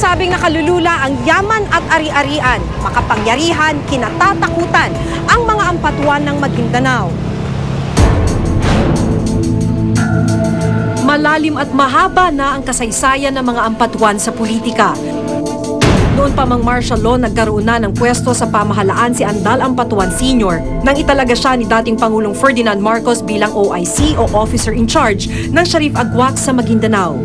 Sinasabing nakalulula ang yaman at ari-arian, makapangyarihan, kinatatakutan ang mga ampatuan ng Maguindanao. Malalim at mahaba na ang kasaysayan ng mga ampatuan sa politika. Noon pa mang martial law, nagkaroon na ng pwesto sa pamahalaan si Andal Ampatuan Sr. nang italaga siya ni dating Pangulong Ferdinand Marcos bilang OIC o Officer in Charge ng Sharif Agwak sa Maguindanao.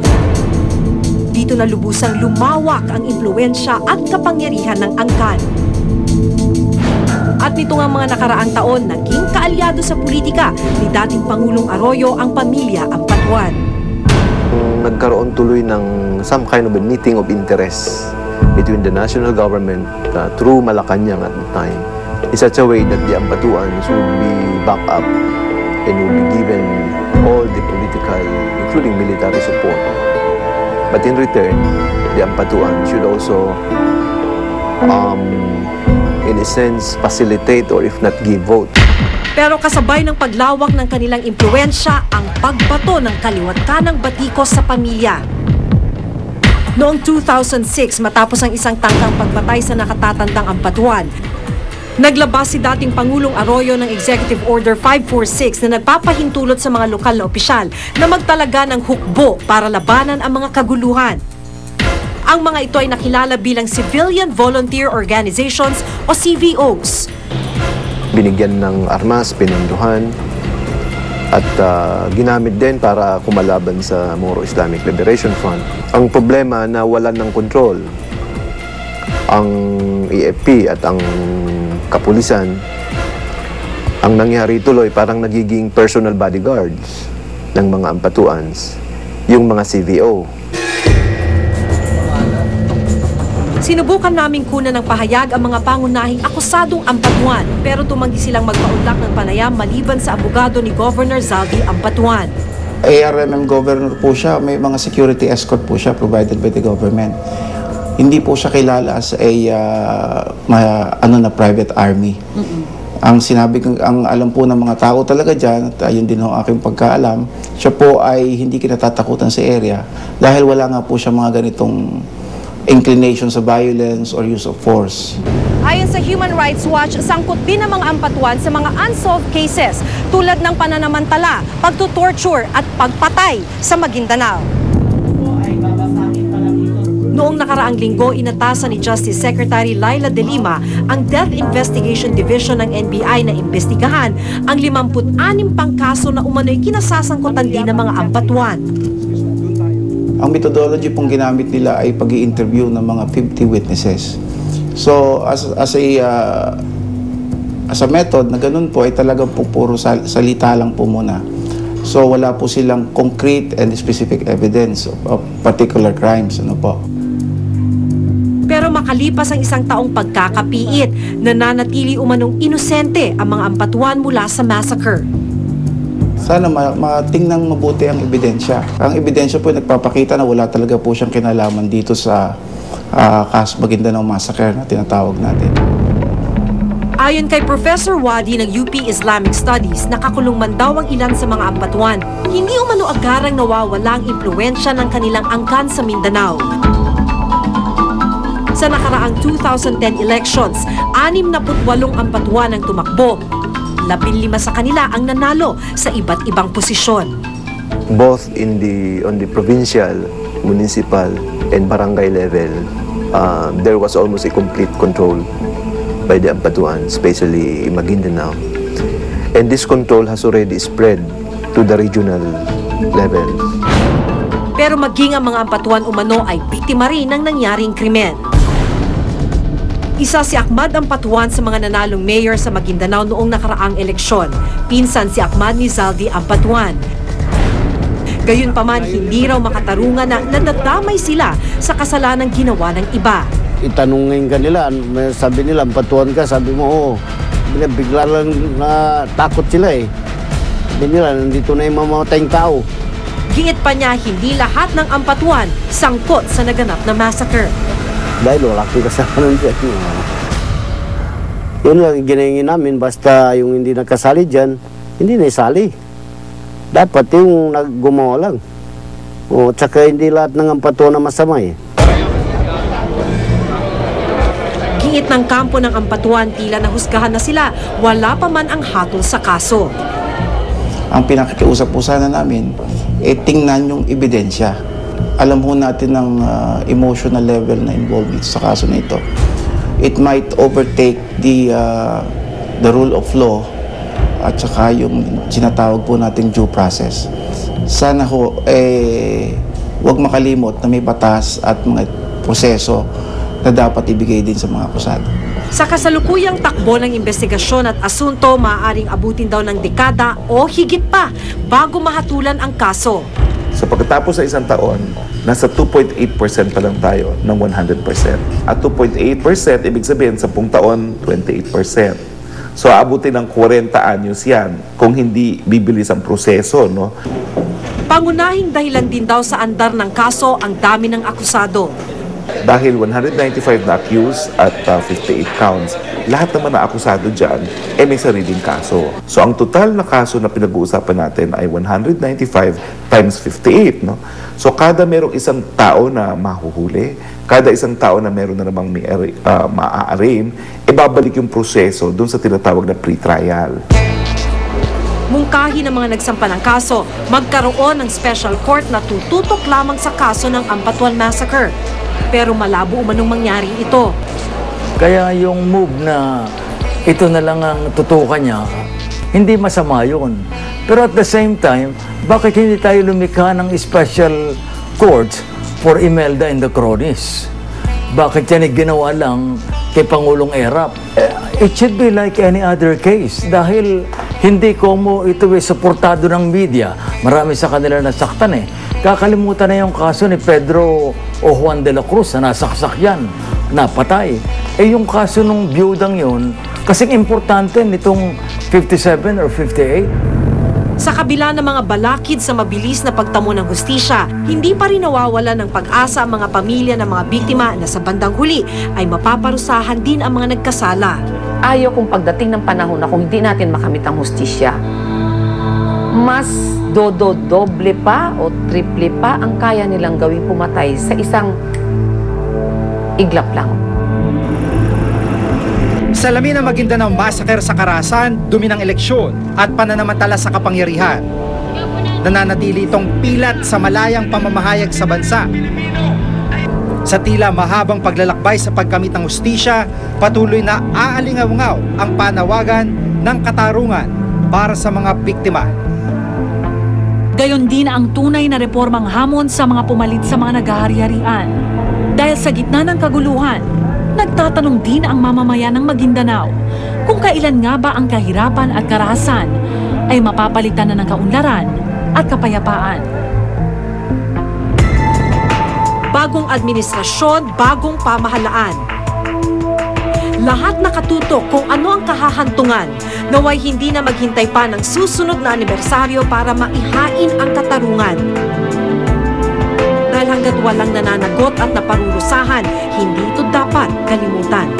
Dito na lubusang lumawak ang impluwensya at kapangyarihan ng angkan. At nito nga mga nakaraang taon, naging kaalyado sa politika ni dating Pangulong Arroyo ang pamilya Ampatuan. Nagkaroon tuloy ng some kind of a meeting of interest between the national government through Malacanang at the time in such a way that the Ampatuans would be backed up and would be given all the political, including military support. But in return, the Ampatuan should also, in a sense, facilitate or if not give vote. Pero kasabay ng paglawak ng kanilang impluwensya ang pagbato ng kaliwat kanang batikos sa pamilya. Noong 2006, matapos ang isang tangkang pagpatay sa nakatatandang Ampatuan, naglabas si dating Pangulong Arroyo ng Executive Order 546 na nagpapahintulot sa mga lokal na opisyal na magtalaga ng hukbo para labanan ang mga kaguluhan. Ang mga ito ay nakilala bilang Civilian Volunteer Organizations o CVOs. Binigyan ng armas, pinunduhan, at ginamit din para kumalaban sa Moro Islamic Liberation Front. Ang problema na wala ng control ang EFP at ang kapulisan. Ang nangyari tuloy parang nagiging personal bodyguards ng mga Ampatuans, yung mga CVO. Sinubukan naming kunan ng pahayag ang mga pangunahing akusadong Ampatuan pero tumanggi silang magpaunlak ng panayam maliban sa abogado ni Governor Zaldi Ampatuan. ARMM governor po siya, may mga security escort po siya provided by the government. Hindi po siya kilala as a private army. Ang sinabi ko, ang alam po ng mga tao talaga diyan, at ayun din ang aking pagkaalam, siya po ay hindi kinatatakutan sa area dahil wala nga po siya mga ganitong inclination sa violence or use of force. Ayon sa Human Rights Watch, sangkot din ang mga Ampatuan sa mga unsolved cases tulad ng pananamantala, pagtutorture at pagpatay sa Maguindanao. Noong nakaraang linggo, inatasan ni Justice Secretary Laila De Lima ang Death Investigation Division ng NBI na imbestigahan ang 56 pang kaso na umano'y kinasasangkutan din ng mga Ampatuan. Ang methodology pong ginamit nila ay pag-i-interview ng mga 50 witnesses. So as a method na ganun po ay talagang po puro salita lang po muna. So wala po silang concrete and specific evidence of particular crimes. Ano po. Pero makalipas ang isang taong pagkakapiit, nananatili umanong inosente ang mga Ampatuan mula sa massacre. Sana matingnan mabuti ang ebidensya. Ang ebidensya po nagpapakita na wala talaga po siyang kinalaman dito sa Maguindanao Massacre na tinatawag natin. Ayon kay Professor Wadi ng UP Islamic Studies, nakakulong man daw ang ilan sa mga Ampatuan. Hindi umano agarang nawawala ang impluwensya ng kanilang angkan sa Mindanao. Sa nakaraang 2010 elections, 68 Ampatuan ang tumakbo. 15 sa kanila ang nanalo sa iba't ibang posisyon. Both on the provincial, municipal, and barangay level, there was almost a complete control by the Ampatuan, especially in Maguindanao. And this control has already spread to the regional level. Pero maging ang mga Ampatuan umano ay biktima rin ng nangyaring krimen. Isa si Ahmad Ampatuan sa mga nanalong mayor sa Maguindanao noong nakaraang eleksyon. Pinsan si Ahmad ni Zaldi Ampatuan. Gayunpaman, hindi raw makatarungan na nadadamay sila sa kasalanang ginawa ng iba. Itanungin ka nila, sabi nila, Ampatuan ka, sabi mo, oo. Bigla lang takot sila eh. Sabi nila, nandito na yung mamamatayang tao. Giit pa niya, hindi lahat ng Ampatuan sangkot sa naganap na massacre. Dahil wala akong kasama nun dyan. Yun lang ginahingin namin, basta yung hindi nakasali dyan, hindi na isali. Dapat yung gumawa lang. O, tsaka hindi lahat ng Ampatuan na masama eh. Giit ng kampo ng Ampatuan, tila nahusgahan na sila, wala pa man ang hatol sa kaso. Ang pinakikiusap po sana namin, tingnan yung ebidensya. Alam ho natin ang emotional level na involved sa kaso na ito. It might overtake the rule of law at saka yung sinatawag po nating due process. Sana ho, huwag makalimot na may batas at mga proseso na dapat ibigay din sa mga akusado. Sa kasalukuyang takbo ng investigasyon at asunto, maaaring abutin daw ng dekada o higit pa bago mahatulan ang kaso. So pagkatapos sa isang taon, nasa 2.8% pa lang tayo ng 100%. At 2.8%, ibig sabihin, 10 taon, 28%. So abutin ng 40 anyos yan kung hindi bibilis ang proseso, no? Pangunahing dahilan din daw sa andar ng kaso ang dami ng akusado. Dahil 195 na accused at 58 counts, lahat naman na akusado dyan, may sariling kaso. So ang total na kaso na pinag-uusapan natin ay 195 times 58. No? So kada merong isang tao na mahuhuli, kada isang tao na meron na namang maa-arraign, ibabalik yung proseso dun sa tinatawag na pre-trial. Mungkahi ng mga nagsampa ng kaso, magkaroon ng special court na tututok lamang sa kaso ng Ampatuan Massacre. Pero malabo umanong mangyari ito. Kaya yung move na ito na lang ang tutukan niya, hindi masama yun. Pero at the same time, bakit hindi tayo lumikha ng special courts for Imelda and the cronies? Bakit yan ginawa lang kay Pangulong Erap? It should be like any other case dahil hindi ko ito suportado ng media. Marami sa kanila nasaktan eh. Kakalimutan na yung kaso ni Pedro o Juan de la Cruz na nasaksak yan, napatay. Yung kaso nung biyudang yun, kasing importante nitong 57 or 58. Sa kabila ng mga balakid sa mabilis na pagtamo ng hustisya, hindi pa rin nawawala ng pag-asa ang mga pamilya ng mga biktima na sa bandang huli ay mapaparusahan din ang mga nagkasala. Ayaw kung pagdating ng panahon na kung hindi natin makamit ang hustisya, mas doble pa o triple pa ang kaya nilang gawing pumatay sa isang iglap lang. Salamin ng Maguindanao Massacre sa Carasan, dumi ng eleksyon at pananamantala sa kapangyarihan. Nananatili itong pilat sa malayang pamamahayag sa bansa. Sa tila mahabang paglalakbay sa pagkamit ng hustisya, patuloy na aalingaw-ngaw ang panawagan ng katarungan para sa mga biktima. Gayon din ang tunay na reformang hamon sa mga pumalit sa mga naghahari-harian. Dahil sa gitna ng kaguluhan, nagtatanong din ang mamamayan ng Maguindanao kung kailan nga ba ang kahirapan at karahasan ay mapapalitan na ng kaunlaran at kapayapaan. Bagong administrasyon, bagong pamahalaan. Lahat nakatutok kung ano ang kahahantungan, naway hindi na maghintay pa ng susunod na anibersaryo para maihain ang katarungan. Dahil hanggat walang nananagot at naparurusahan, hindi ito dapat kalimutan.